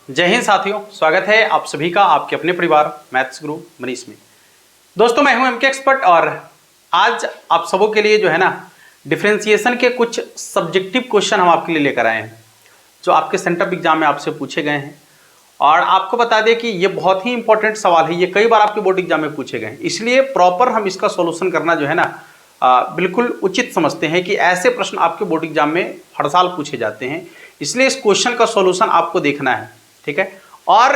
जय हिंद साथियों, स्वागत है आप सभी का आपके अपने परिवार मैथ्स गुरु मनीष में। दोस्तों मैं हूं एमके एक्सपर्ट और आज आप सबों के लिए जो है ना डिफरेंशिएशन के कुछ सब्जेक्टिव क्वेश्चन हम आपके लिए लेकर आए हैं जो आपके सेंटअप एग्जाम में आपसे पूछे गए हैं। और आपको बता दें कि ये बहुत ही इंपॉर्टेंट सवाल है, ये कई बार आपके बोर्ड एग्जाम में पूछे गए हैं, इसलिए प्रॉपर हम इसका सॉल्यूशन करना जो है ना बिल्कुल उचित समझते हैं कि ऐसे प्रश्न आपके बोर्ड एग्जाम में हर साल पूछे जाते हैं, इसलिए इस क्वेश्चन का सॉल्यूशन आपको देखना है। ठीक है, और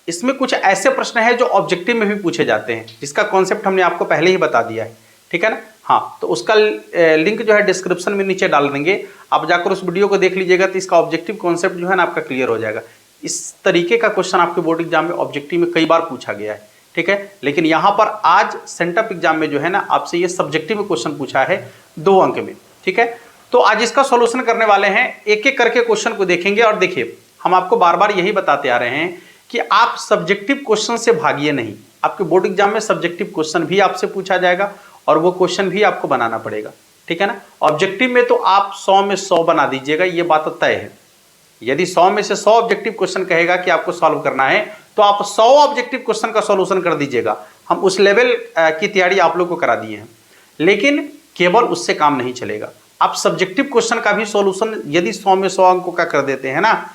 इसमें कुछ ऐसे प्रश्न हैं जो ऑब्जेक्टिव में भी पूछे जाते हैं जिसका कॉन्सेप्ट हमने आपको पहले ही बता दिया है। ठीक है ना, हाँ, तो उसका लिंक जो है डिस्क्रिप्शन में नीचे डाल देंगे, आप जाकर उस वीडियो को देख लीजिएगा तो इसका ऑब्जेक्टिव कॉन्सेप्ट जो है ना आपका क्लियर हो जाएगा। इस तरीके का क्वेश्चन आपके बोर्ड एग्जाम में ऑब्जेक्टिव में कई बार पूछा गया है। ठीक है, लेकिन यहाँ पर आज सेंटअप एग्जाम में जो है ना आपसे ये सब्जेक्टिव में क्वेश्चन पूछा है 2 अंक में। ठीक है, तो आज इसका सॉल्यूशन करने वाले हैं, एक एक करके क्वेश्चन को देखेंगे। और देखिए, हम आपको बार बार यही बताते आ रहे हैं कि आप सब्जेक्टिव क्वेश्चन से भागिए नहीं। आपके बोर्ड एग्जाम में सब्जेक्टिव क्वेश्चन भी आपसे पूछा जाएगा और वो क्वेश्चन भी आपको बनाना पड़ेगा। ठीक है ना, ऑब्जेक्टिव में तो आप 100 में 100 बना दीजिएगा, ये बात तय है। यदि 100 में से 100 ऑब्जेक्टिव क्वेश्चन कहेगा कि आपको सॉल्व करना है तो आप 100 ऑब्जेक्टिव क्वेश्चन का सॉल्यूशन कर दीजिएगा। हम उस लेवल की तैयारी आप लोग को करा दिए हैं, लेकिन केवल उससे काम नहीं चलेगा। आप सब्जेक्टिव क्वेश्चन का भी सॉल्यूशन यदि 100 में 100 अंकों का कर देते हैं ना,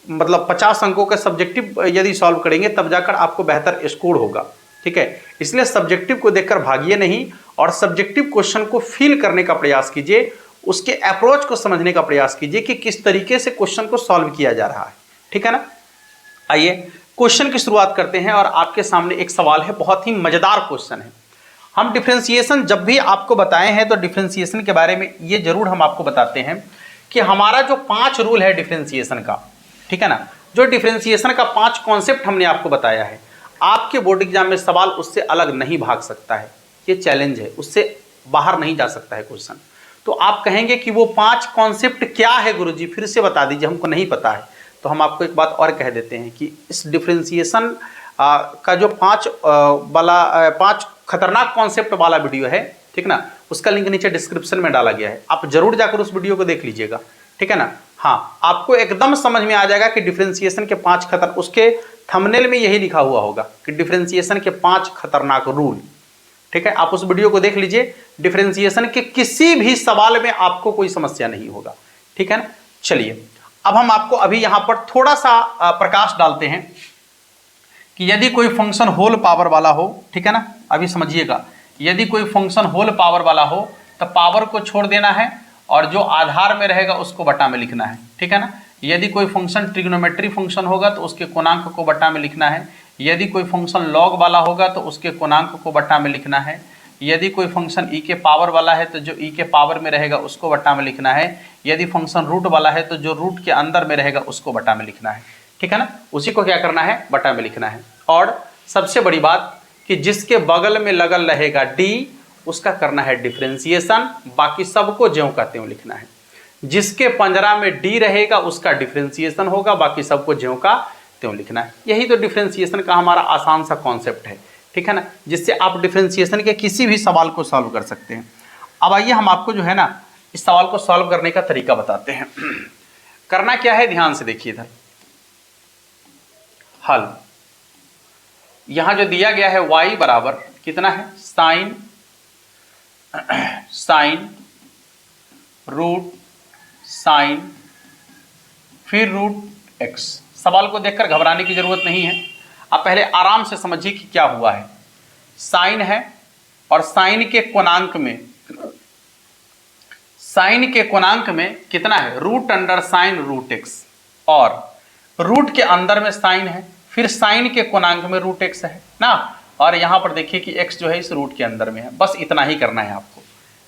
मतलब 50 अंकों का सब्जेक्टिव यदि सॉल्व करेंगे तब जाकर आपको बेहतर स्कोर होगा। ठीक है, इसलिए सब्जेक्टिव को देखकर भागिए नहीं और सब्जेक्टिव क्वेश्चन को फील करने का प्रयास कीजिए, उसके अप्रोच को समझने का प्रयास कीजिए कि किस तरीके से क्वेश्चन को सॉल्व किया जा रहा है। ठीक है ना, आइए क्वेश्चन की शुरुआत करते हैं। और आपके सामने एक सवाल है, बहुत ही मजेदार क्वेश्चन है। हम डिफरेंशिएशन जब भी आपको बताए हैं तो डिफरेंशिएशन के बारे में ये जरूर हम आपको बताते हैं कि हमारा जो 5 रूल है डिफरेंशिएशन का, ठीक है ना, जो डिफरेंशिएशन का 5 कॉन्सेप्ट हमने आपको बताया है, आपके बोर्ड एग्जाम में सवाल उससे अलग नहीं भाग सकता है। ये चैलेंज है, उससे बाहर नहीं जा सकता है क्वेश्चन। तो आप कहेंगे कि वो 5 कॉन्सेप्ट क्या है गुरुजी, फिर से बता दीजिए, हमको नहीं पता है। तो हम आपको एक बात और कह देते हैं कि इस डिफरेंशिएशन का जो 5 खतरनाक कॉन्सेप्ट वाला वीडियो है, ठीक ना, उसका लिंक नीचे डिस्क्रिप्शन में डाला गया है, आप जरूर जाकर उस वीडियो को देख लीजिएगा। ठीक है ना, हाँ, आपको एकदम समझ में आ जाएगा कि डिफरेंशिएशन के 5 उसके थंबनेल में यही लिखा हुआ होगा कि डिफरेंशिएशन के 5 खतरनाक रूल। ठीक है, आप उस वीडियो को देख लीजिए, डिफरेंशिएशन के किसी भी सवाल में आपको कोई समस्या नहीं होगा। ठीक है ना, चलिए अब हम आपको अभी यहां पर थोड़ा सा प्रकाश डालते हैं कि यदि कोई फंक्शन होल पावर वाला हो, ठीक है ना, अभी समझिएगा, यदि कोई फंक्शन होल पावर वाला हो तो पावर को छोड़ देना है और जो आधार में रहेगा उसको बटा में लिखना है। ठीक है ना, यदि कोई फंक्शन ट्रिग्नोमेट्री फंक्शन होगा तो उसके कोणांक को बटा में लिखना है। यदि कोई फंक्शन लॉग वाला होगा तो उसके कोणांक को बटा में लिखना है। यदि कोई फंक्शन ई के पावर वाला है तो जो ई के पावर में रहेगा उसको बटा में लिखना है। यदि फंक्शन रूट वाला है तो जो रूट के अंदर में रहेगा उसको बटा में लिखना है। ठीक है ना, उसी को क्या करना है, बटा में लिखना है। और सबसे बड़ी बात कि जिसके बगल में लगल रहेगा डी, उसका करना है डिफरेंशिएशन, बाकी सबको ज्यों का त्यों लिखना है। जिसके पंजरा में डी रहेगा उसका डिफरेंशिएशन होगा, बाकी सबको ज्यों का त्यों लिखना है। यही तो डिफरेंशिएशन का हमारा आसान सा कॉन्सेप्ट है। ठीक है ना, जिससे आप डिफरेंशिएशन के किसी भी सवाल को सॉल्व कर सकते हैं। अब आइए हम आपको जो है ना इस सवाल को सॉल्व करने का तरीका बताते हैं। करना क्या है, ध्यान से देखिए इधर, हल यहां जो दिया गया है y बराबर कितना है, साइन रूट साइन फिर रूट x। सवाल को देखकर घबराने की जरूरत नहीं है, आप पहले आराम से समझिए कि क्या हुआ है। साइन है और साइन के कोणांक में कितना है, root under sine root x, और रूट के अंदर में साइन है, फिर साइन के कोणांक में रूट x है ना, और यहां पर देखिए कि x जो है इस रूट के अंदर में है। बस इतना ही करना है आपको।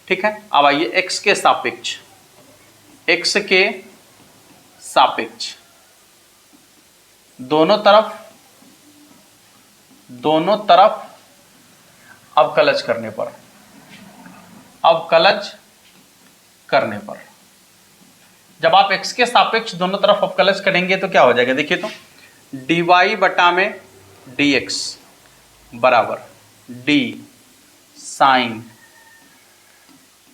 ठीक है, अब आइए x के सापेक्ष दोनों तरफ अवकलज करने पर जब आप x के सापेक्ष दोनों तरफ अवकलज करेंगे तो क्या हो जाएगा, देखिए तो dy बटा में dx बराबर d sine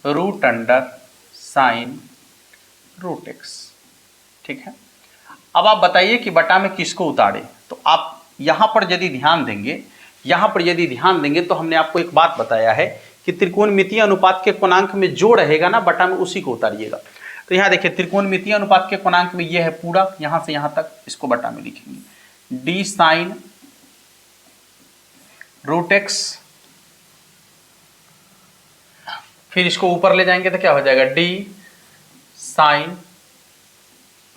root under sine root x। ठीक है, अब आप बताइए कि बटा में किसको उतारे। तो आप यहां पर यदि ध्यान देंगे, तो हमने आपको एक बात बताया है कि त्रिकोणमितीय अनुपात के कोणांक में जो रहेगा ना बटा में उसी को उतारिएगा। तो यहां देखिए त्रिकोणमितीय अनुपात के कोणांक में ये है पूरा, यहां से यहां तक, इसको बटा में लिखेंगे डी साइन रूट एक्स, फिर इसको ऊपर ले जाएंगे तो क्या हो जाएगा डी साइन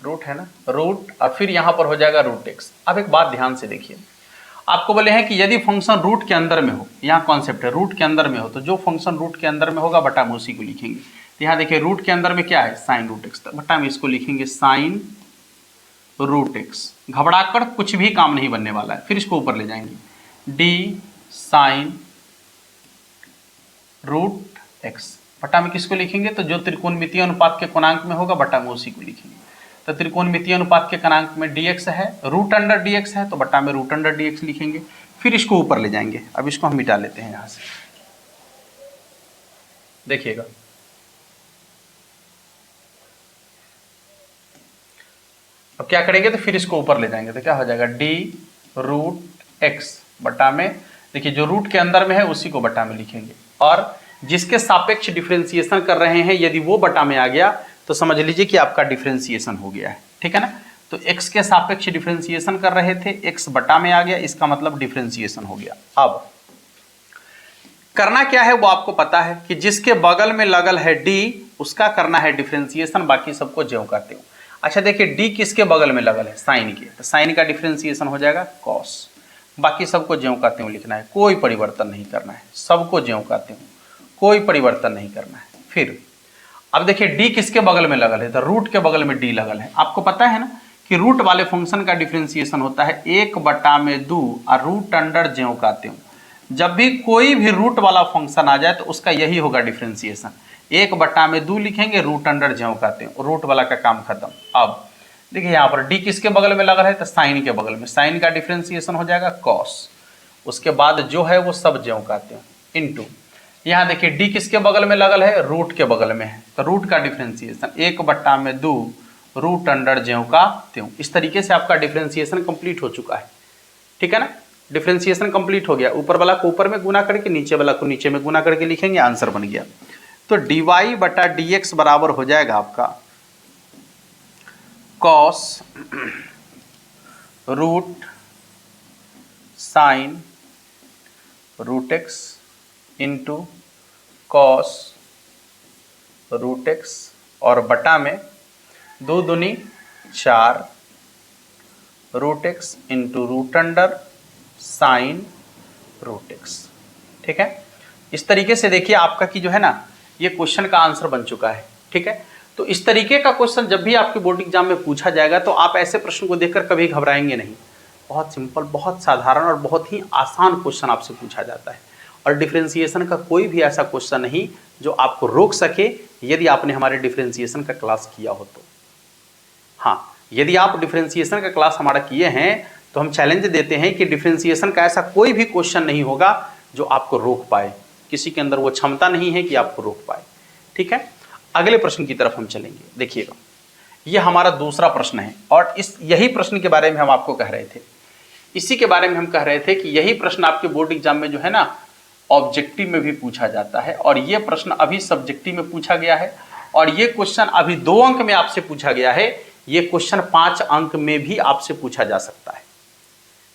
रूट है ना रूट, और फिर यहां पर हो जाएगा रूट एक्स। अब एक बात ध्यान से देखिए, आपको बोले हैं कि यदि फंक्शन रूट के अंदर में हो, यहाँ कॉन्सेप्ट है रूट के अंदर में हो, तो जो फंक्शन रूट के अंदर में होगा बटा में उसी को लिखेंगे। तो यहाँ देखिए रूट के अंदर में क्या है साइन रूट एक्स, बटा में इसको लिखेंगे साइन रूट एक्स। घबरा कर कुछ भी काम नहीं बनने वाला है। फिर इसको ऊपर ले जाएंगे डी साइन रूट एक्स, बटा में किसको लिखेंगे, तो जो त्रिकोणमितीय अनुपात के कोणांक में होगा बटा में उसी को लिखेंगे। तो त्रिकोणमितीय अनुपात के कोणांक में dx है, रूट अंडर dx है, तो बटा में रूट अंडर dx लिखेंगे। फिर इसको ऊपर ले जाएंगे। अब इसको हम मिटा लेते हैं यहां से, देखिएगा अब क्या करेंगे, तो फिर इसको ऊपर ले जाएंगे तो क्या हो जाएगा डी रूट एक्स बटा में, देखिए जो रूट के अंदर में है उसी को बटा में लिखेंगे, और जिसके सापेक्ष डिफरेंशिएशन कर रहे हैं यदि वो बटा में आ गया तो समझ लीजिए कि आपका डिफरेंशिएशन हो गया है। ठीक है ना, तो x के सापेक्ष डिफरेंशिएशन कर रहे थे, x बटा में आ गया, इसका मतलब डिफरेंशिएशन हो गया। अब करना क्या है वो आपको पता है कि जिसके बगल में लगल है d उसका करना है डिफरेंशिएशन, बाकी सबको ज्यों करते हो। अच्छा देखिए d किसके बगल में लगल है, साइन के, तो साइन का डिफरेंशिएशन हो जाएगा cos, बाकी सबको ज्यों करते हो लिखना है, कोई परिवर्तन नहीं करना है, सबको ज्यों करते हो, कोई परिवर्तन नहीं करना है। फिर अब देखिए d किसके बगल में लगल है, तो रूट के बगल में d लगल है। आपको पता है ना कि रूट वाले फंक्शन का डिफरेंशिएशन होता है 1/2 और रूट अंडर ज्यों काते हूं। जब भी कोई भी रूट वाला फंक्शन आ जाए तो उसका यही होगा डिफरेंशिएशन, 1/2 लिखेंगे, रूट अंडर ज्यों काते हूं, रूट वाला का काम खत्म। अब देखिए यहाँ पर d किसके बगल में लगल है, तो साइन के बगल में, साइन का डिफरेंशिएशन हो जाएगा cos, उसके बाद जो है वो सब ज्यों काते हूं इनटू, यहाँ देखिए d किसके बगल में लगल है, रूट के बगल में है, तो रूट का डिफरेंशिएशन 1/2 रूट अंडर ज्यों का त्यों। इस तरीके से आपका डिफरेंशिएशन कंप्लीट हो चुका है। ठीक है ना, डिफरेंशिएशन कंप्लीट हो गया। ऊपर वाला को ऊपर में गुना करके नीचे वाला को नीचे में गुना करके लिखेंगे, आंसर बन गया। तो dy/dx बराबर हो जाएगा आपका cos root sine root x into cos root x, और बटा में 2 दूनी 4 root x into root under sine root x. ठीक है, इस तरीके से देखिए आपका की जो है ना ये क्वेश्चन का आंसर बन चुका है। ठीक है, तो इस तरीके का क्वेश्चन जब भी आपके बोर्ड एग्जाम में पूछा जाएगा तो आप ऐसे प्रश्न को देखकर कभी घबराएंगे नहीं। बहुत सिंपल, बहुत साधारण और बहुत ही आसान क्वेश्चन आपसे पूछा जाता है, और डिफरेंशिएशन का कोई भी ऐसा क्वेश्चन नहीं जो आपको रोक सके यदि आपने हमारे डिफरेंशिएशन का क्लास किया हो तो। हाँ, यदि आप डिफरेंशिएशन का क्लास हमारा किए हैं तो हम चैलेंज देते हैं कि डिफरेंशिएशन का ऐसा कोई भी क्वेश्चन नहीं होगा जो आपको रोक पाए, किसी के अंदर वो क्षमता नहीं है कि आपको रोक पाए। ठीक है, अगले प्रश्न की तरफ हम चलेंगे। देखिएगा, ये हमारा दूसरा प्रश्न है, और यही प्रश्न के बारे में हम आपको कह रहे थे, इसी के बारे में हम कह रहे थे कि यही प्रश्न आपके बोर्ड एग्जाम में जो है ना ऑब्जेक्टिव में भी पूछा जाता है, और ये प्रश्न अभी सब्जेक्टिव में पूछा गया है, और ये क्वेश्चन अभी 2 अंक में आपसे पूछा गया है, ये क्वेश्चन 5 अंक में भी आपसे पूछा जा सकता है।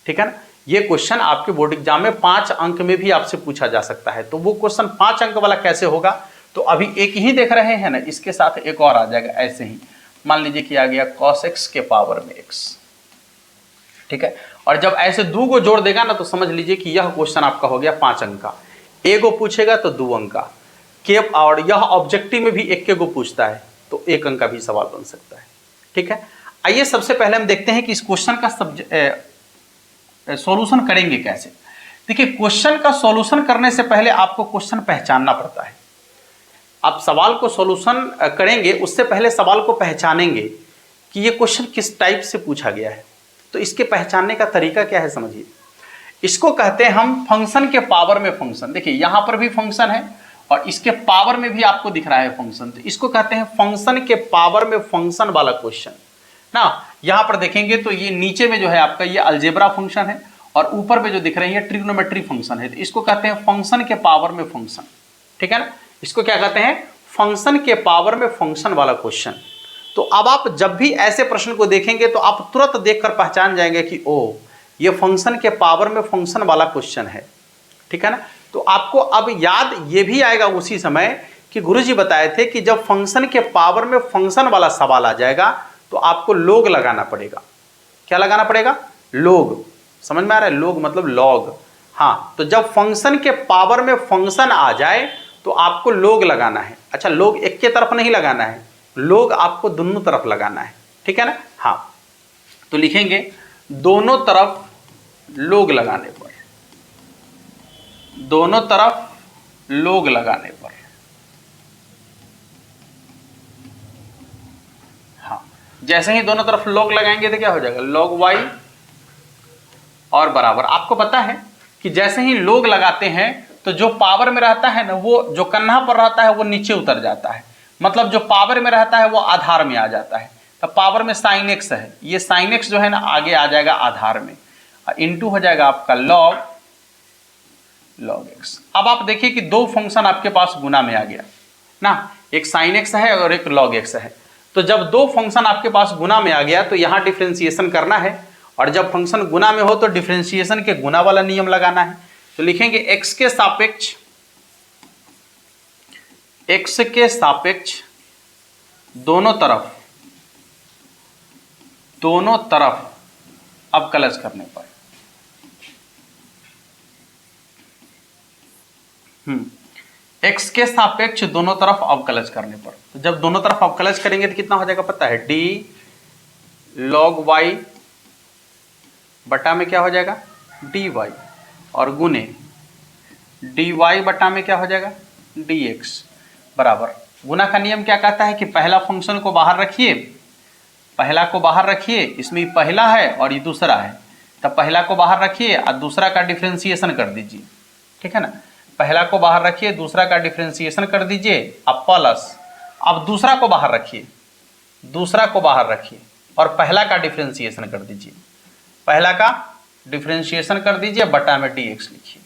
ठीक है ना, ये क्वेश्चन आपके बोर्ड एग्जाम में 5 अंक में भी आपसे पूछा जा सकता है। तो वो क्वेश्चन 5 अंक वाला कैसे होगा, तो अभी एक ही देख रहे हैं ना, इसके साथ एक और आ जाएगा ऐसे ही। मान लीजिए कि आ गया cos x के पावर में x। ठीक है, और जब ऐसे 2 को जोड़ देगा ना तो समझ लीजिए कि यह क्वेश्चन आपका हो गया 5 अंक का। एक को पूछेगा तो 2 अंक का, और यह ऑब्जेक्टिव में भी 1 को पूछता है तो 1 अंक का भी सवाल बन सकता है। ठीक है, आइए सबसे पहले हम देखते हैं कि इस क्वेश्चन का सॉल्यूशन करेंगे कैसे। देखिए, क्वेश्चन का सॉल्यूशन करने से पहले आपको क्वेश्चन पहचानना पड़ता है। आप सवाल को सॉल्यूशन करेंगे उससे पहले सवाल को पहचानेंगे कि ये क्वेश्चन किस टाइप से पूछा गया है। तो इसके पहचानने का तरीका क्या है, समझिए। इसको कहते हैं हम फंक्शन के पावर में फंक्शन। देखिए यहां पर भी फंक्शन है और इसके पावर में भी आपको दिख रहा है फंक्शन, तो इसको कहते हैं फंक्शन के पावर में फंक्शन वाला क्वेश्चन ना। यहां पर देखेंगे तो ये नीचे में जो है आपका ये अलजेब्रा फंक्शन है और ऊपर में जो दिख रहे हैं ट्रिग्नोमेट्री फंक्शन है। तो इसको कहते हैं फंक्शन के पावर में फंक्शन, ठीक है ना, इसको क्या कहते हैं, फंक्शन के पावर में फंक्शन वाला क्वेश्चन। तो अब आप जब भी ऐसे प्रश्न को देखेंगे तो आप तुरंत देखकर पहचान जाएंगे कि ओ ये फंक्शन के पावर में फंक्शन वाला क्वेश्चन है, ठीक है ना। तो आपको अब याद ये भी आएगा उसी समय कि गुरुजी बताए थे कि जब फंक्शन के पावर में फंक्शन वाला सवाल आ जाएगा तो आपको लोग लगाना पड़ेगा। क्या लगाना पड़ेगा, लोग, समझ में आ रहा है, लोग मतलब लॉग। हाँ, तो जब फंक्शन के पावर में फंक्शन आ जाए तो आपको लोग लगाना है। अच्छा, लोग एक के तरफ नहीं लगाना है, लोग आपको दोनों तरफ लगाना है, ठीक है ना। हाँ, तो लिखेंगे दोनों तरफ लोग लगाने पर, दोनों तरफ लोग लगाने पर, हाँ, जैसे ही दोनों तरफ लोग लगाएंगे तो क्या हो जाएगा, log y और बराबर। आपको पता है कि जैसे ही लोग लगाते हैं तो जो पावर में रहता है ना, वो जो कन्हा पर रहता है वो नीचे उतर जाता है, मतलब जो पावर में रहता है वो आधार में आ जाता है। तो पावर में साइन एक्स है, ये साइन एक्स जो है ना आगे आ जाएगा आधार में, इनटू हो जाएगा आपका log x। अब आप देखिए कि दो फंक्शन आपके पास गुना में आ गया ना, एक साइन एक्स है और एक log x है। तो जब दो फंक्शन आपके पास गुना में आ गया तो यहां डिफरेंशिएशन करना है, और जब फंक्शन गुना में हो तो डिफरेंशिएशन के गुना वाला नियम लगाना है। तो लिखेंगे x के सापेक्ष दोनों तरफ अवकलज करने पर, x के सापेक्ष दोनों तरफ अवकलज करने पर, तो जब दोनों तरफ अवकलज करेंगे तो कितना हो जाएगा पता है, d log y बटा में क्या हो जाएगा dy, और गुने dy बटा में क्या हो जाएगा dx बराबर। गुना का नियम क्या कहता है कि पहला फंक्शन को बाहर रखिए, पहला को बाहर रखिए, इसमें पहला है और ये दूसरा है, तब पहला को बाहर रखिए और दूसरा का डिफरेंशिएशन कर दीजिए, ठीक है ना। पहला को बाहर रखिए, दूसरा का डिफरेंशिएशन कर दीजिए, अब प्लस, अब दूसरा को बाहर रखिए, दूसरा को बाहर रखिए और पहला का डिफरेंशिएशन कर दीजिए, पहला का डिफरेंशिएशन कर दीजिए, बटा में dx लिखिए,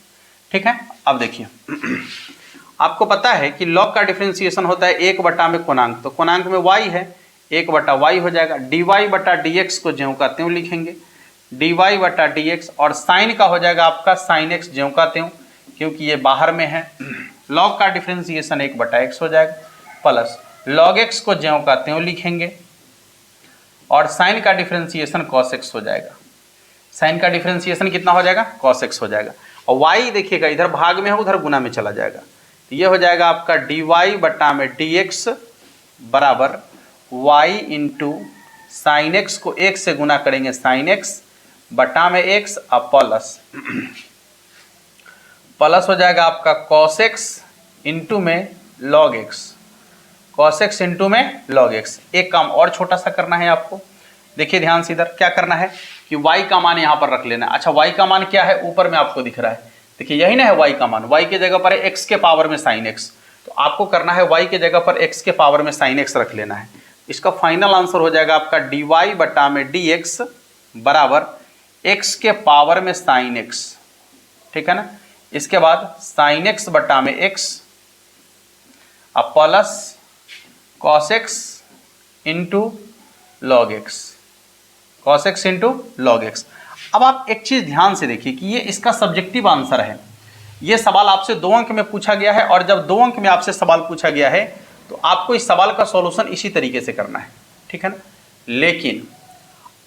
ठीक है। अब देखिए आपको पता है कि log का डिफरेंशिएशन होता है एक बटा में कोणांक, तो कोणांक में y है, एक बटा y हो जाएगा, dy बटा dx को ज्यों का त्यों लिखेंगे, dy बटा dx, और साइन का हो जाएगा आपका साइन x ज्यों का त्यों, क्योंकि ये बाहर में है। log का डिफरेंशिएशन एक बटा x हो जाएगा, प्लस log x को ज्यों का त्यों लिखेंगे, और साइन का डिफरेंशिएशन cos x हो जाएगा। साइन का डिफरेंशिएशन कितना हो जाएगा, cos x हो जाएगा, और y देखिएगा इधर भाग में है उधर गुना में चला जाएगा, तो ये हो जाएगा आपका dy बटा में dx बराबर y इंटू साइन एक्स को एक से गुना करेंगे साइन एक्स बटा में x, अब प्लस हो जाएगा आपका cos x इंटू में log x, cos x into में log x। एक काम और छोटा सा करना है आपको, देखिए ध्यान से, इधर क्या करना है कि y का मान यहाँ पर रख लेना है। अच्छा, y का मान क्या है, ऊपर में आपको दिख रहा है, देखिए यही ना है y का मान, y के जगह पर है x के पावर में sin x, तो आपको करना है y के जगह पर x के पावर में sin x रख लेना है। इसका फाइनल आंसर हो जाएगा आपका dy बटा में dx बराबर x के पावर में sin x, ठीक है ना। इसके बाद sin x बटा में x, अब plus cos x into log x, cos x into log x। अब आप एक चीज ध्यान से देखिए कि ये इसका सब्जेक्टिव आंसर है, ये सवाल आपसे 2 अंक में पूछा गया है, और जब 2 अंक में आपसे सवाल पूछा गया है तो आपको इस सवाल का सॉल्यूशन इसी तरीके से करना है, ठीक है ना। लेकिन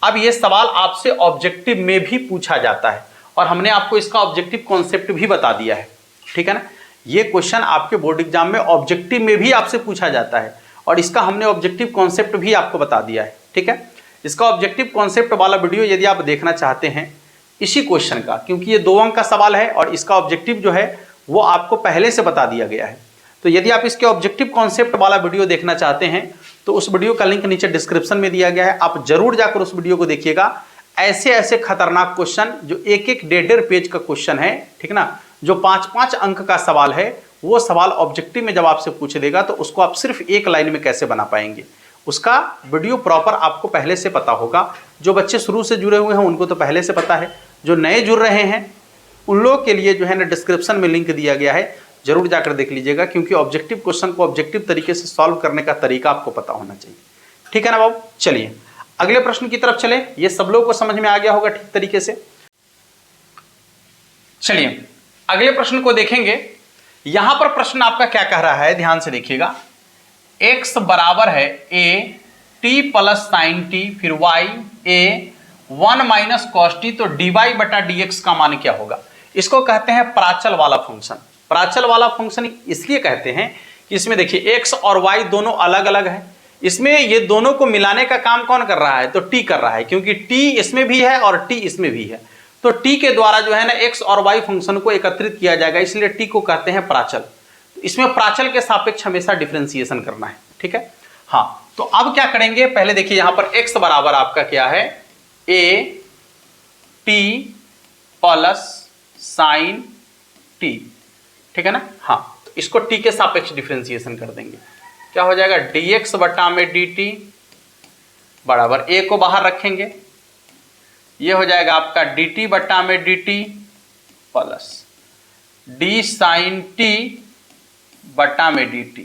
अब ये सवाल आपसे ऑब्जेक्टिव में भी पूछा जाता है, और हमने आपको इसका ऑब्जेक्टिव कॉन्सेप्ट भी बता दिया है, ठीक है ना। ये क्वेश्चन आपके बोर्ड एग्जाम में ऑब्जेक्टिव में भी आपसे पूछा जाता है, और इसका हमने ऑब्जेक्टिव कॉन्सेप्ट भी आपको बता दिया है, ठीक है। इसका ऑब्जेक्टिव कॉन्सेप्ट वाला वीडियो यदि आप देखना चाहते हैं इसी क्वेश्चन का, क्योंकि ये 2 अंक का सवाल है और इसका ऑब्जेक्टिव जो है वो आपको पहले से बता दिया गया है, तो यदि आप इसके ऑब्जेक्टिव कॉन्सेप्ट वाला वीडियो देखना चाहते हैं तो उस वीडियो का लिंक नीचे डिस्क्रिप्शन में दिया गया है, आप जरूर जाकर उस वीडियो को देखिएगा। ऐसे ऐसे खतरनाक क्वेश्चन जो एक 1.5 पेज का क्वेश्चन है, ठीक ना, जो 5-5 अंक का सवाल है, वो सवाल ऑब्जेक्टिव में जब आपसे पूछ देगा तो उसको आप सिर्फ 1 लाइन में कैसे बना पाएंगे, उसका वीडियो प्रॉपर आपको पहले से पता होगा। जो बच्चे शुरू से जुड़े हुए हैं उनको तो पहले से पता है, जो नए जुड़ रहे हैं उन लोगों के लिए जो है ना डिस्क्रिप्शन में लिंक दिया गया है, जरूर जाकर देख लीजिएगा, क्योंकि ऑब्जेक्टिव क्वेश्चन को ऑब्जेक्टिव तरीके से सॉल्व करने का तरीका आपको पता होना चाहिए। ठीक है ना बाबू। चलिए अगले प्रश्न की तरफ चले। ये सब लोगों को समझ में आ गया होगा ठीक तरीके से। चलिए अगले प्रश्न को देखेंगे। यहां पर प्रश्न आपका क्या कह रहा है, ध्यान से देखिएगा। x बराबर है a t plus sign T, फिर y a 1 minus cos T, तो dy बटा dx का मान क्या होगा। इसको कहते हैं प्राचल वाला फंक्शन। प्राचल वाला फंक्शन इसलिए कहते हैं कि इसमें देखिए x और y दोनों अलग अलग है, इसमें ये दोनों को मिलाने का काम कौन कर रहा है, तो t कर रहा है, क्योंकि t इसमें भी है और t इसमें भी है। तो t के द्वारा जो है ना x और y फंक्शन को एकत्रित किया जाएगा, इसलिए t को कहते हैं प्राचल। इसमें प्राचल के सापेक्ष हमेशा डिफरेंशिएशन करना है। ठीक है। हाँ, तो अब क्या करेंगे, पहले देखिए यहां पर x बराबर आपका क्या है, a t plus sign t। ठीक है ना। हाँ, तो इसको t के सापेक्ष डिफरेंशिएशन कर देंगे। क्या हो जाएगा, dx बटा में dt बराबर a को बाहर रखेंगे, ये हो जाएगा आपका dt बटा में dt plus d sine t बटा में dt,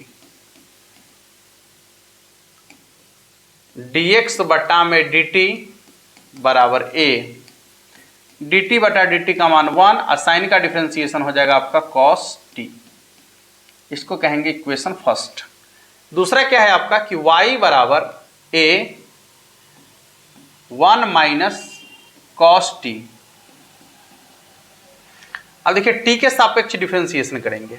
dx बटा में dt बराबर a, dt बटा dt का मान 1 और साइन का डिफरेंशिएशन हो जाएगा आपका cos t। इसको कहेंगे इक्वेशन फर्स्ट। दूसरा क्या है आपका कि y बराबर a 1 माइनस cos t। अब देखिए t के सापेक्ष डिफरेंशिएशन करेंगे,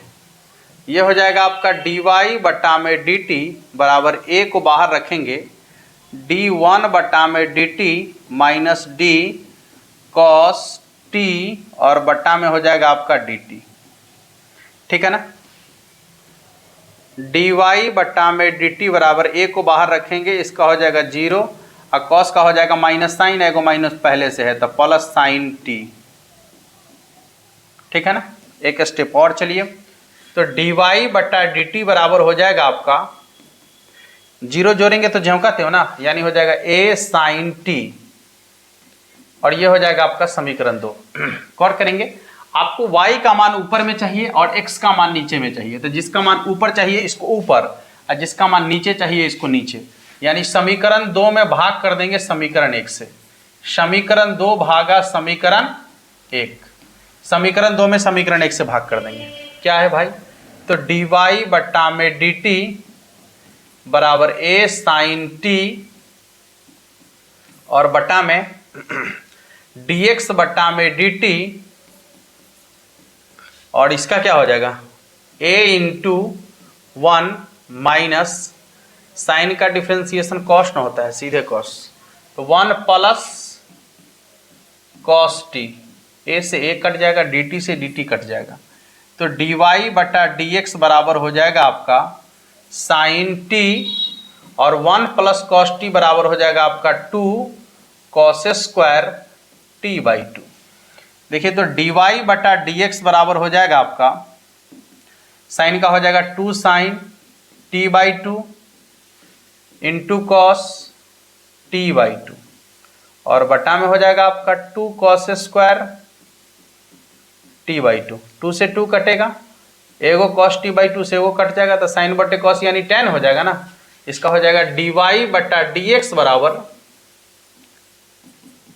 ये हो जाएगा आपका dy बटा में dt बराबर a को बाहर रखेंगे, d1 बटा में dt minus d cos t और बटा में हो जाएगा आपका dt। ठीक है ना। dy बटा में dt बराबर a को बाहर रखेंगे, इसका हो जाएगा 0 और cos का हो जाएगा माइनस साइन, एगो माइनस पहले से है तो प्लस साइन t। ठीक है ना। एक स्टेप और चलिए, तो dy बटा dt बराबर हो जाएगा आपका, 0 जोड़ेंगे तो झोंकाते हो ना, यानी हो जाएगा a साइन t और ये हो जाएगा आपका समीकरण 2। और करेंगे, आपको y का मान ऊपर में चाहिए और x का मान नीचे में चाहिए, तो जिसका मान ऊपर चाहिए इसको ऊपर और जिसका मान नीचे चाहिए इसको नीचे, यानी समीकरण 2 में भाग कर देंगे समीकरण 1 से। समीकरण 2 भागा समीकरण 1, समीकरण 2 में समीकरण 1 से भाग कर देंगे। क्या है भाई, तो dy बटा में dt बराबर a साइन t और बटा में dx बटा में dt और इसका क्या हो जाएगा a इंटू 1 माइनस साइन का डिफरेंशिएशन कॉस ना होता है, सीधे कॉस, तो 1 प्लस कॉस t, a से a कट जाएगा, dt से dt कट जाएगा, तो dy बटा dx बराबर हो जाएगा आपका साइन t और 1 प्लस कॉस t बराबर हो जाएगा आपका 2 कॉस स्क्वायर t बाई 2। देखिए तो dy बटा dx बराबर हो जाएगा आपका, साइन का हो जाएगा 2 sine t by 2 into cos t by 2 और बटा में हो जाएगा आपका 2 कॉस स्क्वायर t बाई 2। 2 से 2 कटेगा, एगो कॉस t बाई 2 से एगो कट जाएगा, तो साइन बटे कॉस यानी tan हो जाएगा ना। इसका हो जाएगा dy बटा dx बराबर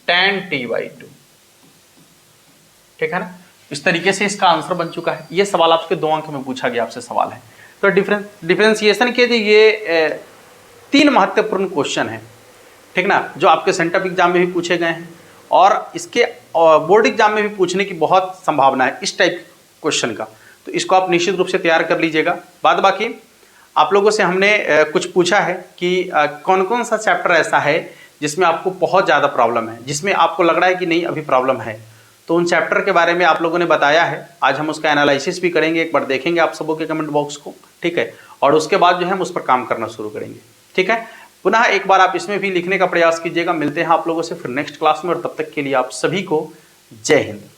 tan t बाई 2। ठीक है ना। इस तरीके से इसका आंसर बन चुका है। ये सवाल आपके 2 अंक में पूछा गया आपसे सवाल है। तो डिफरेंशिएशन के ये 3 महत्वपूर्ण क्वेश्चन हैं, ठीक ना, जो आपके सेंटअप एग्जाम में भी पूछे गए हैं और इसके बोर्ड एग्जाम में भी पूछने की बहुत संभावना है इस टाइप क्वेश्चन का। तो इसको आप निश्चित रूप से तैयार कर लीजिएगा। बाद बाकी आप लोगों से हमने कुछ पूछा है कि कौन कौन सा चैप्टर ऐसा है जिसमें आपको बहुत ज़्यादा प्रॉब्लम है, जिसमें आपको लग रहा है कि नहीं अभी प्रॉब्लम है, तो उन चैप्टर के बारे में आप लोगों ने बताया है। आज हम उसका एनालिसिस भी करेंगे, एक बार देखेंगे आप सबों के कमेंट बॉक्स को, ठीक है, और उसके बाद जो है हम उस पर काम करना शुरू करेंगे। ठीक है, पुनः एक बार आप इसमें भी लिखने का प्रयास कीजिएगा। मिलते हैं आप लोगों से फिर नेक्स्ट क्लास में, और तब तक के लिए आप सभी को जय हिंद।